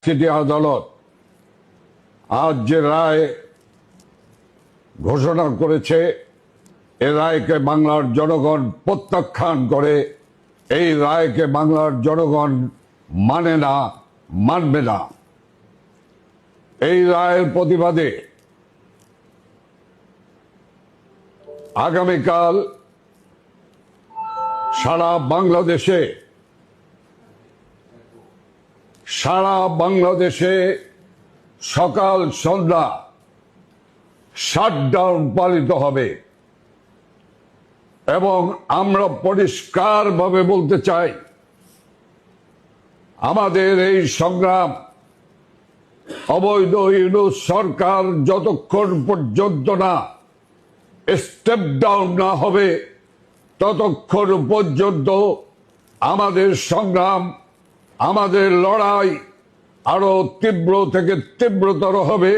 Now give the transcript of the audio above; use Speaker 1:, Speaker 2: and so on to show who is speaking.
Speaker 1: City আদালত আজ যে রায় ঘোষণা করেছে, এ রায়কে বাংলার জনগণ প্রত্যাখ্যান করে। এই রায়কে বাংলার জনগণ মানে না, মানবে না। এই রায়ের প্রতিবাদে আগামীকাল সারা বাংলাদেশে সকাল সন্ধ্যা শাটডাউন পালিত হবে এবং আমরা পরিষ্কারভাবে বলতে চাই, আমাদের এই সংগ্রাম অবৈধ ইউনূস সরকার যতক্ষণ পর্যন্ত না স্টেপ ডাউন না হবে, ততক্ষণ পর্যন্ত আমাদের সংগ্রাম, আমাদের লড়াই আরো তীব্র থেকে তীব্রতর হবে।